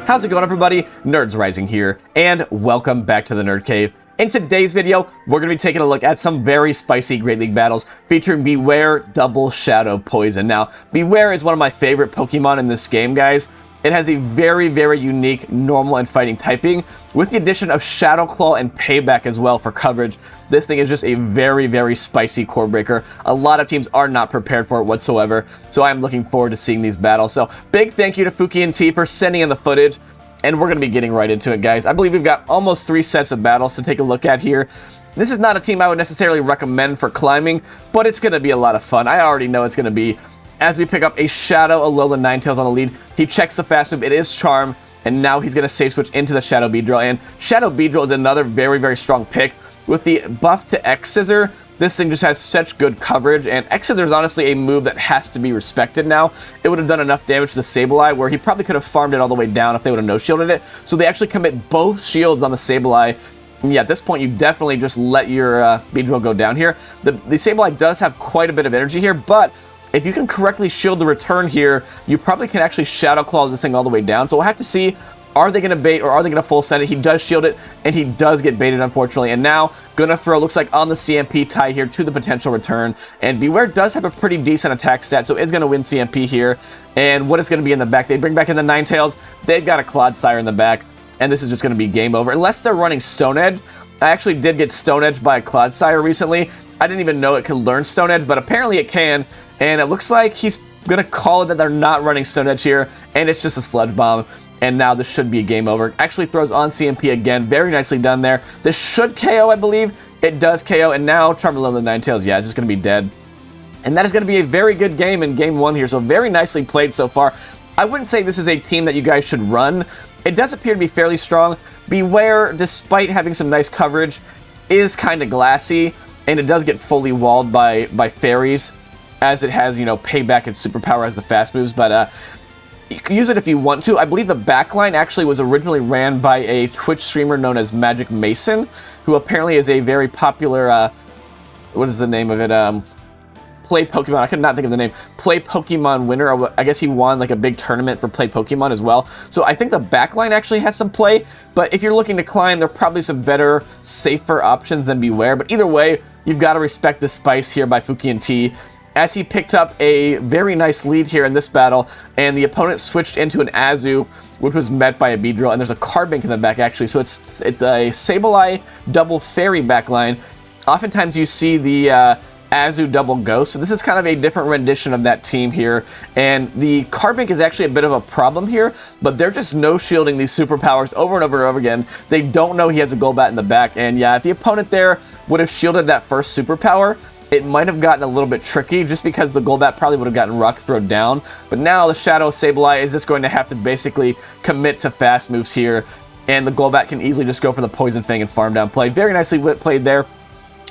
How's it going, everybody? Nerds Rising here, and welcome back to the Nerd Cave. In today's video, we're going to be taking a look at some very spicy Great League battles featuring Bewear Double Shadow Poison. Now, Bewear is one of my favorite Pokemon in this game, guys. It has a very, very unique normal and fighting typing, with the addition of Shadow Claw and Payback as well for coverage. This thing is just a very, very spicy core breaker. A lot of teams are not prepared for it whatsoever, so I'm looking forward to seeing these battles. So big thank you to Fuki and T for sending in the footage, and we're going to be getting right into it, guys. I believe we've got almost 3 sets of battles to take a look at here. This is not a team I would necessarily recommend for climbing, but it's going to be a lot of fun. I already know it's going to be. As we pick up a Shadow Alola Ninetales on the lead, he checks the fast move. It is Charm, and now he's going to safe switch into the Shadow Beedrill. And Shadow Beedrill is another very, very strong pick. With the buff to X-Scissor, this thing just has such good coverage, and X-Scissor is honestly a move that has to be respected now. It would have done enough damage to the Sableye, where he probably could have farmed it all the way down if they would have no-shielded it. So they actually commit both shields on the Sableye. And yeah, at this point, you definitely just let your Beedrill go down here. The Sableye does have quite a bit of energy here, but if you can correctly shield the return here, you probably can actually Shadow Claw this thing all the way down. So we'll have to see, are they going to bait or are they going to full send it? He does shield it, and he does get baited, unfortunately. And now, going to throw, looks like on the CMP tie here to the potential return. And Bewear does have a pretty decent attack stat, so is going to win CMP here. And what is going to be in the back? They bring back in the Ninetales. They've got a Clodsire in the back, and this is just going to be game over. Unless they're running Stone Edge. I actually did get Stone Edge by a Clodsire recently. I didn't even know it could learn Stone Edge, but apparently it can. And it looks like he's going to call it that they're not running Stone Edge here, and it's just a Sludge Bomb. And now this should be a game over. Actually throws on CMP again. Very nicely done there. This should KO, I believe. It does KO, and now Charmander Ninetales, yeah, it's just going to be dead. And that is going to be a very good game in Game 1 here, so very nicely played so far. I wouldn't say this is a team that you guys should run. It does appear to be fairly strong. Bewear, despite having some nice coverage, is kind of glassy, and it does get fully walled by fairies, as it has, you know, Payback and Superpower as the fast moves, but you can use it if you want to. I believe the backline actually was originally ran by a Twitch streamer known as Magic Mason, who apparently is a very popular, what is the name of it, Play Pokemon, I could not think of the name, Play Pokemon winner. I guess he won like a big tournament for Play Pokemon as well. So I think the backline actually has some play, but if you're looking to climb, there are probably some better, safer options than Bewear. But either way, you've got to respect the spice here by Fuki and T, as he picked up a very nice lead here in this battle, and the opponent switched into an Azu, which was met by a Beedrill, and there's a Carbink in the back actually, so it's a Sableye double Fairy backline. Oftentimes you see the Azu double Ghost, so this is kind of a different rendition of that team here, and the Carbink is actually a bit of a problem here, but they're just no-shielding these superpowers over and over and over again. They don't know he has a Golbat in the back, and yeah, if the opponent there would have shielded that first superpower, it might have gotten a little bit tricky, just because the Golbat probably would have gotten Rock Thrown down. But now the Shadow Sableye is just going to have to basically commit to fast moves here, and the Golbat can easily just go for the Poison Fang and farm down play. Very nicely played there.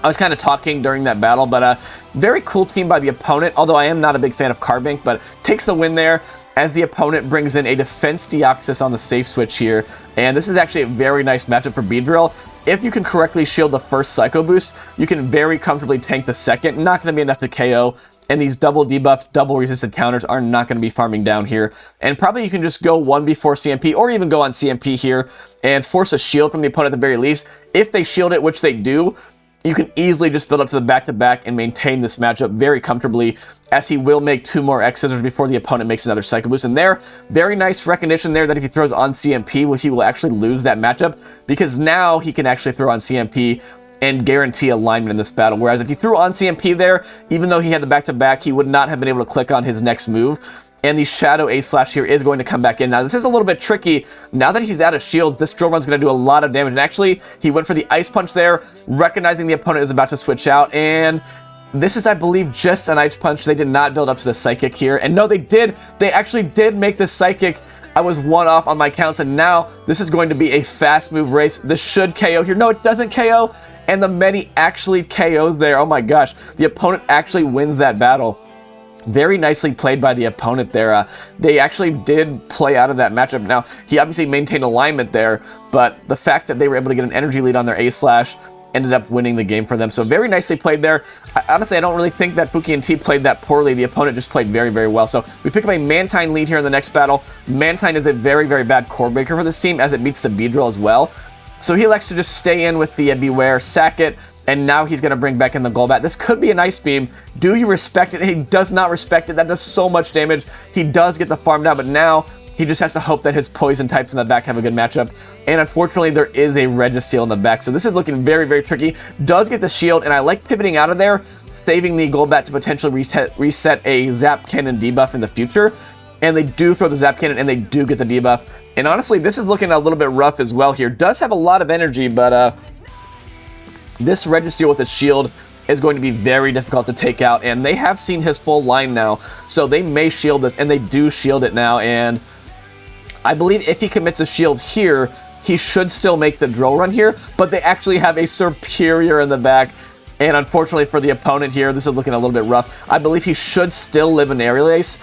I was kind of talking during that battle, but very cool team by the opponent, although I am not a big fan of Carbink, but takes the win there as the opponent brings in a Defense Deoxys on the safe switch here. And this is actually a very nice matchup for Beedrill. If you can correctly shield the first Psycho Boost, you can very comfortably tank the second. Not going to be enough to KO, and these double debuffed, double resisted counters are not going to be farming down here. And probably you can just go one before CMP, or even go on CMP here, and force a shield from the opponent at the very least. If they shield it, which they do, you can easily just build up to the back-to-back and maintain this matchup very comfortably, as he will make 2 more X-Scissors before the opponent makes another Psycho Boost. And there, very nice recognition there that if he throws on CMP, he will actually lose that matchup, because now he can actually throw on CMP and guarantee alignment in this battle. Whereas if he threw on CMP there, even though he had the back-to-back, he would not have been able to click on his next move. And the Shadow A-Slash here is going to come back in. Now, this is a little bit tricky. Now that he's out of shields, this Drill Run's going to do a lot of damage. And actually, he went for the Ice Punch there, recognizing the opponent is about to switch out. And this is, I believe, just an Ice Punch. They did not build up to the Psychic here. And no, they did. They actually did make the Psychic. I was 1 off on my counts, and now this is going to be a fast move race. This should KO here. No, it doesn't KO. And the Medi actually KOs there. Oh my gosh. The opponent actually wins that battle. Very nicely played by the opponent there. They actually did play out of that matchup. Now, he obviously maintained alignment there, but the fact that they were able to get an energy lead on their A-Slash ended up winning the game for them. So very nicely played there. Honestly, I don't really think that Fuki and T played that poorly. The opponent just played very, very well. So we pick up a Mantine lead here in the next battle. Mantine is a very, very bad core breaker for this team, as it meets the Beedrill as well. So he elects to just stay in with the Bewear, sack it, and now he's going to bring back in the Golbat. This could be an Ice Beam. Do you respect it? And he does not respect it. That does so much damage. He does get the farm down, but now he just has to hope that his poison types in the back have a good matchup. And unfortunately, there is a Registeel in the back. So this is looking very, very tricky. Does get the shield, and I like pivoting out of there, saving the Golbat to potentially reset a Zap Cannon debuff in the future. And they do throw the Zap Cannon, and they do get the debuff. And honestly, this is looking a little bit rough as well here. Does have a lot of energy, but this Registeel with his shield is going to be very difficult to take out. And they have seen his full line now, so they may shield this, and they do shield it now. And I believe if he commits a shield here, he should still make the drill run here, but they actually have a Superior in the back. And unfortunately for the opponent here, this is looking a little bit rough. I believe he should still live an Aerial Ace.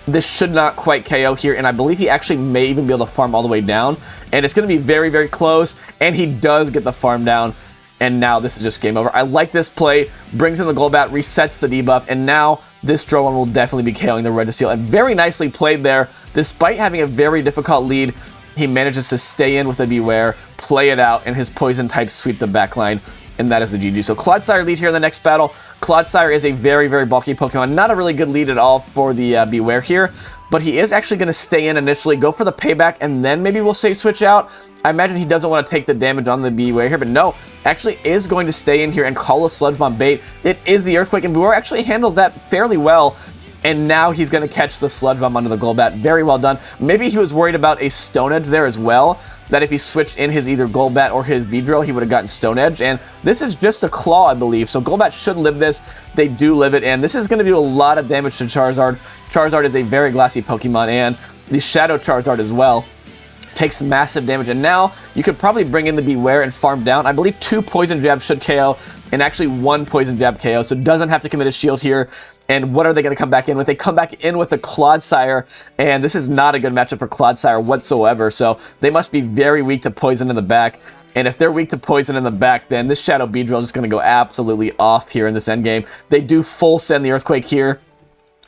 This should not quite KO here, and I believe he actually may even be able to farm all the way down. And it's going to be very, very close, and he does get the farm down. And now this is just game over. I like this play. Brings in the Golbat, resets the debuff, and now this drill one will definitely be KOing the Registeel. And very nicely played there. Despite having a very difficult lead, he manages to stay in with a Bewear, play it out, and his poison types sweep the backline. And that is the GG. So Clodsire lead here in the next battle. Clodsire is a very, very bulky Pokemon. Not a really good lead at all for the Bewear here. But he is actually going to stay in initially, go for the payback, and then maybe we'll say switch out. I imagine he doesn't want to take the damage on the Bewear here, but no, actually is going to stay in here and call a Sludge Bomb bait. It is the Earthquake, and Bewear actually handles that fairly well. And now he's going to catch the Sludge Bomb onto the Golbat. Very well done. Maybe he was worried about a Stone Edge there as well, that if he switched in his either Golbat or his Beedrill, he would have gotten Stone Edge. And this is just a Claw, I believe. So Golbat should live this. They do live it, and this is going to do a lot of damage to Charizard. Charizard is a very glassy Pokemon, and the Shadow Charizard as well takes massive damage. And now you could probably bring in the Bewear and farm down. I believe 2 Poison Jabs should KO, and actually 1 Poison Jab KO, so doesn't have to commit a shield here. And what are they going to come back in with? They come back in with the Clodsire, and this is not a good matchup for Clodsire whatsoever, so they must be very weak to Poison in the back. And if they're weak to Poison in the back, then this Shadow Beedrill is just going to go absolutely off here in this endgame. They do full send the Earthquake here,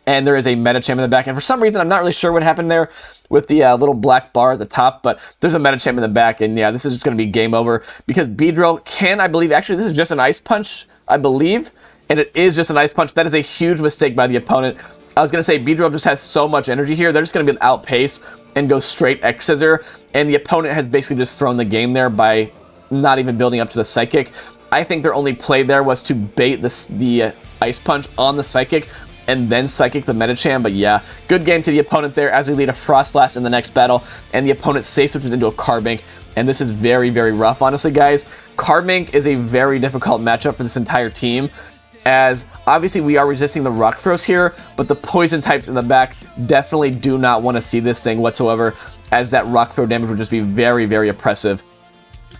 and there is a Medicham in the back. And for some reason, I'm not really sure what happened there with the little black bar at the top, but there's a Medicham in the back, and yeah, this is just going to be game over, because Beedrill can, I believe, actually this is just an Ice Punch, I believe, and it is just an Ice Punch. That is a huge mistake by the opponent. I was going to say Beedrill just has so much energy here, they're just going to be able to outpace and go straight X-Scissor, and the opponent has basically just thrown the game there by not even building up to the Psychic. I think their only play there was to bait the Ice Punch on the Psychic, and then Psychic the Medicham. But yeah, good game to the opponent there, as we lead a Frostlass in the next battle, and the opponent safe switches into a Carbink, and this is very, very rough, honestly, guys. Carbink is a very difficult matchup for this entire team, as obviously we are resisting the Rock Throws here, but the Poison types in the back definitely do not want to see this thing whatsoever, as that Rock Throw damage would just be very, very oppressive.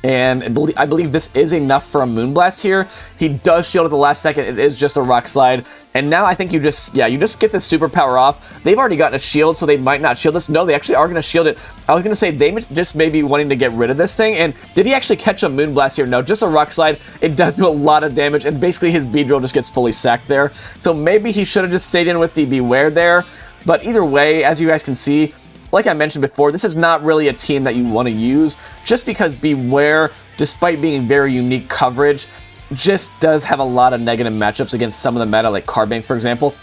And I believe this is enough for a Moonblast here. He does shield at the last second. It is just a Rock Slide. And now I think you just get the superpower off. They've already gotten a shield, so they might not shield this. No, they actually are going to shield it. I was going to say they just may be wanting to get rid of this thing. And did he actually catch a Moonblast here? No, just a Rock Slide. It does do a lot of damage, and basically his Beedrill just gets fully sacked there. So maybe he should have just stayed in with the Bewear there. But either way, as you guys can see, like I mentioned before, this is not really a team that you want to use, just because Bewear, despite being very unique coverage, just does have a lot of negative matchups against some of the meta, like Carbink, for example.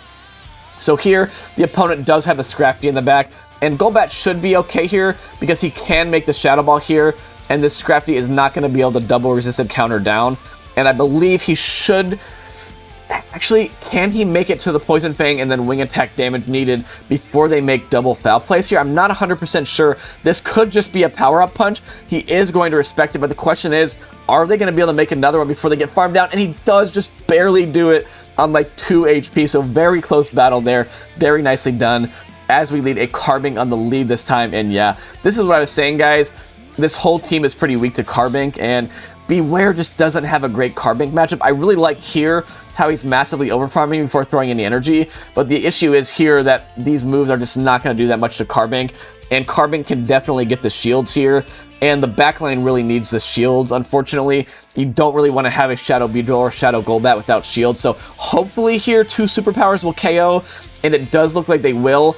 So here, the opponent does have a Scrafty in the back, and Golbat should be okay here, because he can make the Shadow Ball here, and this Scrafty is not going to be able to double resisted counter down. And I believe he should... Actually, can he make it to the Poison Fang and then wing attack damage needed before they make double foul plays here? I'm not 100% sure. This could just be a power-up punch. He is going to respect it, but the question is, are they going to be able to make another one before they get farmed down? And he does just barely do it on like 2 HP, so very close battle there. Very nicely done, as we lead a Carbink on the lead this time. And yeah, this is what I was saying, guys. This whole team is pretty weak to Carbink, and Bewear just doesn't have a great Carbink matchup. I really like here how he's massively overfarming before throwing any energy, but the issue is here that these moves are just not going to do that much to Carbink, and Carbink can definitely get the shields here, and the backline really needs the shields, unfortunately. You don't really want to have a Shadow Beedrill or Shadow Golbat without shields, so hopefully here 2 superpowers will KO, and it does look like they will.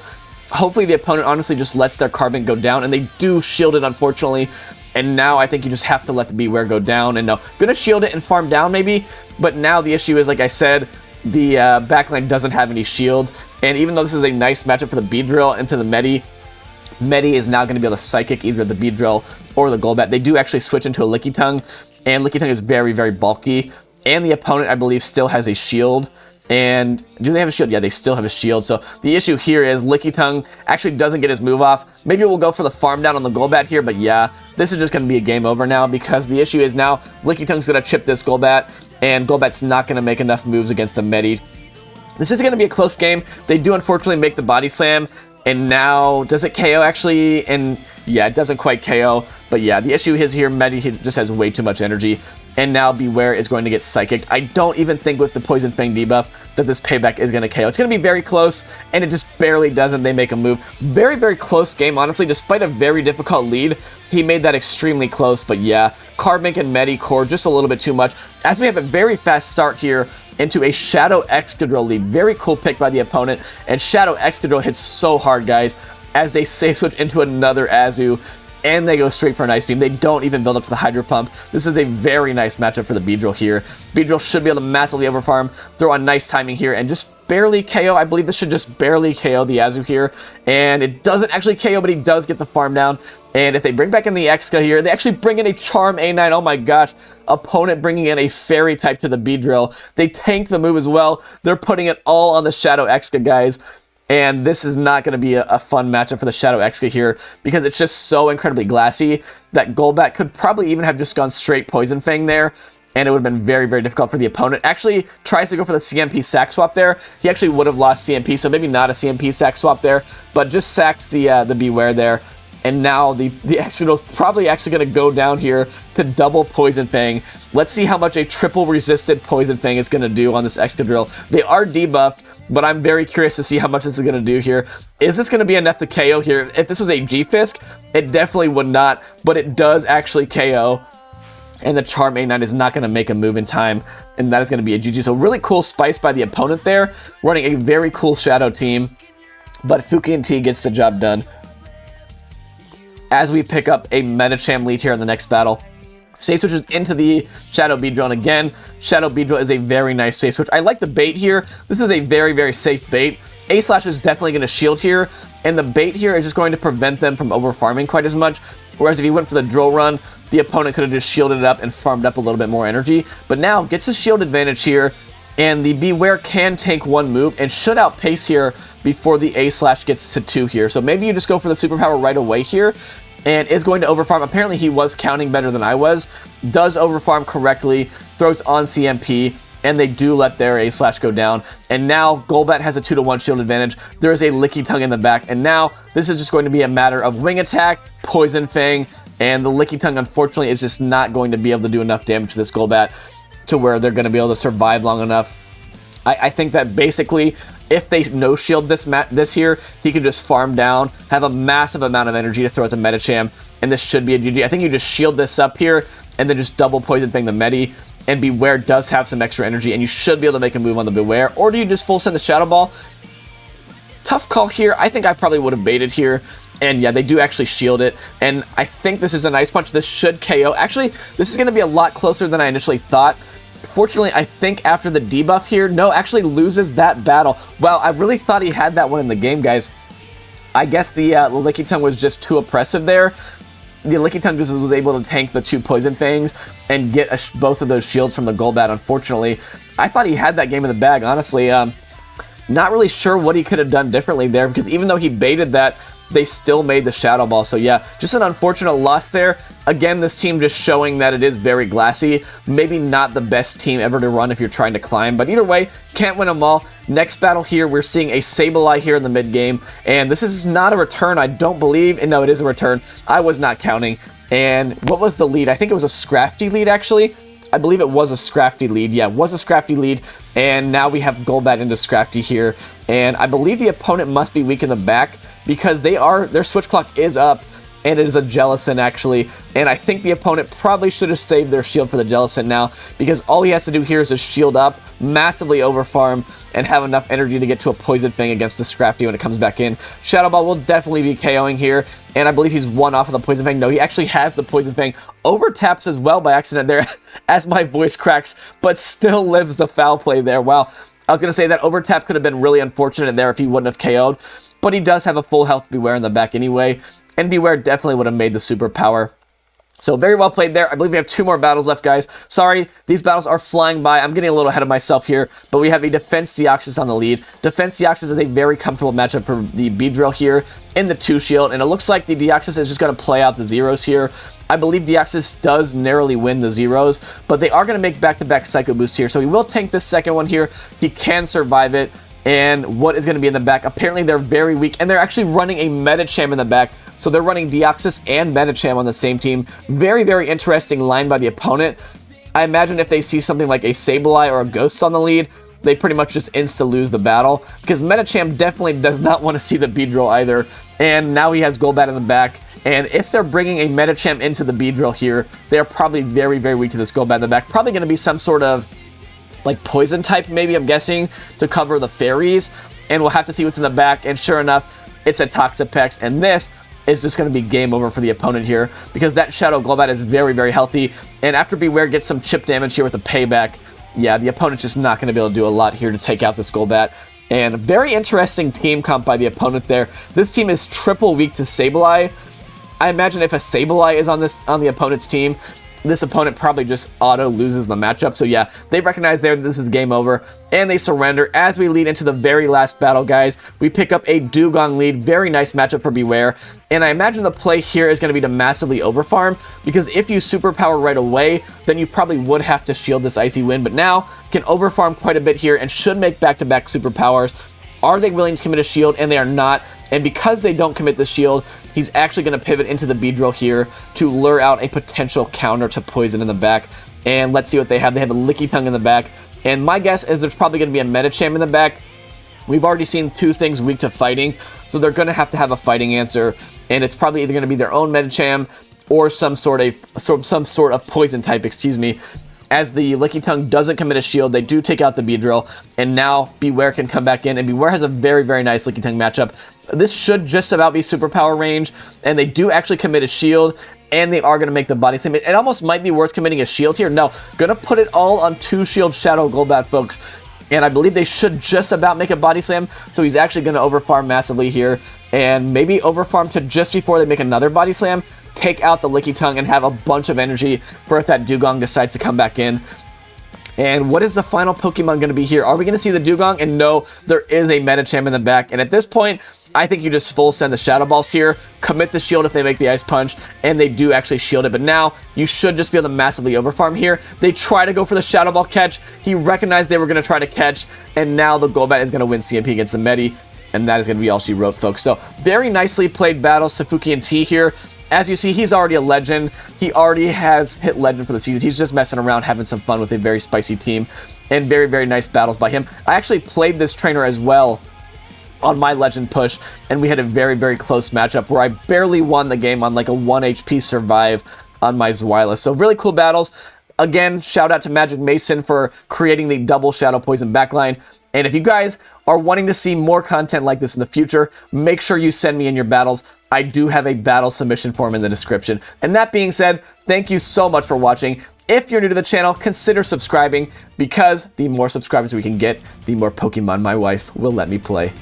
Hopefully the opponent honestly just lets their Carbink go down, and they do shield it, unfortunately. And now I think you just have to let the Bewear go down, and no, gonna shield it and farm down maybe, but now the issue is, like I said, the backline doesn't have any shields, and even though this is a nice matchup for the Beedrill into the Medi is now going to be able to Psychic either the Beedrill or the Golbat. They do actually switch into a Lickitung, and Lickitung is very, very bulky, and the opponent, I believe, still has a shield. And do they have a shield? Yeah, they still have a shield. So the issue here is Lickitung actually doesn't get his move off. Maybe we'll go for the farm down on the Golbat here, but yeah, this is just going to be a game over now because the issue is now Lickitung's going to chip this Golbat, and Golbat's not going to make enough moves against the Medi. This is going to be a close game. They do unfortunately make the Body Slam, and now, does it KO actually? And yeah, it doesn't quite KO, but yeah, the issue is here, Medi just has way too much energy. And now Bewear is going to get Psychic. I don't even think with the Poison Fang debuff that this payback is going to KO. It's going to be very close, and it just barely doesn't. They make a move. Very, very close game, honestly. Despite a very difficult lead, he made that extremely close. But yeah, Carbink and Medi core just a little bit too much. As we have a very fast start here into a Shadow Excadrill lead. Very cool pick by the opponent. And Shadow Excadrill hits so hard, guys, as they safe switch into another Azu. And they go straight for an Ice Beam. They don't even build up to the Hydro Pump. This is a very nice matchup for the Beedrill here. Beedrill should be able to massively overfarm, throw on nice timing here, and just barely KO. I believe this should just barely KO the Azu here. And it doesn't actually KO, but he does get the farm down. And if they bring back in the Exca here, they actually bring in a Charm A9. Oh my gosh. Opponent bringing in a Fairy type to the Beedrill. They tank the move as well. They're putting it all on the Shadow Exca, guys. And this is not going to be a fun matchup for the Shadow Exca here because it's just so incredibly glassy that Golbat could probably even have just gone straight Poison Fang there, and it would have been very, very difficult for the opponent. Actually tries to go for the CMP sack swap there. He actually would have lost CMP, so maybe not a CMP sack swap there, but just sacks the Bewear there. And now the Excadrill probably actually going to go down here to double Poison Fang. Let's see how much a triple resisted Poison Fang is going to do on this Excadrill. They are debuffed, but I'm very curious to see how much this is going to do here. Is this going to be enough to KO here? If this was a G-Fisk, it definitely would not, but it does actually KO. And the Charm A9 is not going to make a move in time, and that is going to be a GG. So really cool spice by the opponent there, running a very cool Shadow team, but Fuki and T gets the job done. As we pick up a Medicham lead here in the next battle. Safe switches into the Shadow Beedrill, and again, Shadow Beedrill is a very nice safe switch. I like the bait here. This is a very, very safe bait. A-Slash is definitely going to shield here, and the bait here is just going to prevent them from over-farming quite as much, whereas if he went for the drill run, the opponent could have just shielded it up and farmed up a little bit more energy. But now, gets a shield advantage here, and the Bewear can tank one move and should outpace here before the A-Slash gets to 2 here. So maybe you just go for the superpower right away here, and is going to overfarm. Apparently he was counting better than I was. Does overfarm correctly, throws on CMP, and they do let their A-Slash go down. And now Golbat has a 2-to-1 shield advantage. There is a Lickitung in the back, and now this is just going to be a matter of Wing Attack, Poison Fang, and the Lickitung unfortunately is just not going to be able to do enough damage to this Golbat to where they're going to be able to survive long enough. I think that basically, if they no-shield this here, he can just farm down, have a massive amount of energy to throw at the Medicham, and this should be a GG. I think you just shield this up here, and then just double Poison Fang the Medi, and Bewear does have some extra energy, and you should be able to make a move on the Bewear, or do you just full send the Shadow Ball? Tough call here. I think I probably would have baited here, and yeah, they do actually shield it, and I think this is a nice punch. This should KO. Actually, this is going to be a lot closer than I initially thought. Fortunately, I think after the debuff here, no, actually loses that battle. Well, I really thought he had that one in the game, guys. I guess the Lickitung was just too oppressive there. The Lickitung just was able to tank the 2 Poison Fangs and get both of those shields from the Golbat, unfortunately. I thought he had that game in the bag, honestly. Not really sure what he could have done differently there, because even though he baited that, they still made the Shadow Ball. So yeah, just an unfortunate loss there. Again, this team just showing that it is very glassy. Maybe not the best team ever to run if you're trying to climb, but either way, can't win them all. Next battle here, we're seeing a Sableye here in the mid game, and this is not a return, I don't believe. And no, it is a return. I was not counting. And what was the lead? I think it was a Scrafty lead, actually. I believe it was a Scrafty lead. Yeah, it was a Scrafty lead, and now we have Golbat into Scrafty here, and I believe the opponent must be weak in the back because their switch clock is up, and it is a Jellicent actually, and I think the opponent probably should have saved their shield for the Jellicent now, because all he has to do here is just shield up, massively overfarm, and have enough energy to get to a Poison Fang against the Scrafty when it comes back in. Shadow Ball will definitely be KOing here, and I believe he's one off of the Poison Fang. No, he actually has the Poison Fang. Overtaps as well by accident there as my voice cracks, but still lives the foul play there. Wow. I was going to say that overtap could have been really unfortunate there if he wouldn't have KO'd, but he does have a full health Bewear in the back anyway, and Bewear definitely would have made the superpower. So very well played there. I believe we have 2 more battles left, guys. Sorry, these battles are flying by. I'm getting a little ahead of myself here, but we have a Defense Deoxys on the lead. Defense Deoxys is a very comfortable matchup for the Beedrill here in the 2 shield, and it looks like the Deoxys is just going to play out the zeros here. I believe Deoxys does narrowly win the zeros, but they are going to make back-to-back Psycho Boost here, so he will tank this second one here. He can survive it, and what is going to be in the back? Apparently they're very weak, and they're actually running a Medicham in the back, so they're running Deoxys and Medicham on the same team. Very, very interesting line by the opponent. I imagine if they see something like a Sableye or a Ghost on the lead, they pretty much just insta-lose the battle, because Medicham definitely does not want to see the Beedrill either, and now he has Golbat in the back, and if they're bringing a Medicham into the Beedrill here, they're probably very, very weak to this Golbat in the back. Probably going to be some sort of like poison type, maybe, I'm guessing, to cover the fairies, and we'll have to see what's in the back, and sure enough, it's a Toxapex, and this is just going to be game over for the opponent here, because that Shadow Golbat is very, very healthy, and after Bewear gets some chip damage here with a payback, yeah, the opponent's just not going to be able to do a lot here to take out this Golbat. And very interesting team comp by the opponent there. This team is triple weak to Sableye. I imagine if a Sableye is on the opponent's team, this opponent probably just auto loses the matchup. So yeah, they recognize there that this is game over, and they surrender. As we lead into the very last battle, guys, we pick up a Dugong lead. Very nice matchup for Bewear, and I imagine the play here is going to be to massively overfarm, because if you superpower right away, then you probably would have to shield this Icy Wind, but now can overfarm quite a bit here and should make back-to-back superpowers. Are they willing to commit a shield? And they are not. And because they don't commit the shield, he's actually going to pivot into the Beedrill here to lure out a potential counter to Poison in the back. And let's see what they have. They have a Lickitung in the back. And my guess is there's probably going to be a Medicham in the back. We've already seen 2 things weak to fighting, so they're going to have a fighting answer. And it's probably either going to be their own Medicham or some sort of poison type, excuse me. As the Lickitung doesn't commit a shield, they do take out the Beedrill, and now Bewear can come back in, and Bewear has a very, very nice Lickitung matchup. This should just about be superpower range, and they do actually commit a shield, and they are going to make the body slam. It almost might be worth committing a shield here. No, going to put it all on 2 shield Shadow Golbat, folks, and I believe they should just about make a body slam, so he's actually going to overfarm massively here, and maybe overfarm to just before they make another body slam, take out the Lickitung, and have a bunch of energy for if that Dugong decides to come back in. And what is the final Pokemon going to be here? Are we going to see the Dugong? And no, there is a Medicham in the back. And at this point, I think you just full send the Shadow Balls here, commit the shield if they make the Ice Punch, and they do actually shield it. But now, you should just be able to massively overfarm here. They try to go for the Shadow Ball catch. He recognized they were going to try to catch, and now the Golbat is going to win CMP against the Medi. And that is going to be all she wrote, folks. So, very nicely played battles, Tafuki and T here. As you see, he's already a legend. He already has hit legend for the season. He's just messing around, having some fun with a very spicy team. And very, very nice battles by him. I actually played this trainer as well on my legend push, and we had a very, very close matchup where I barely won the game on like a 1 HP survive on my Zweilous. So really cool battles. Again, shout out to Magic Mason for creating the double Shadow Poison backline. And if you guys are wanting to see more content like this in the future, make sure you send me in your battles. I do have a battle submission form in the description. And that being said, thank you so much for watching. If you're new to the channel, consider subscribing, because the more subscribers we can get, the more Pokemon my wife will let me play.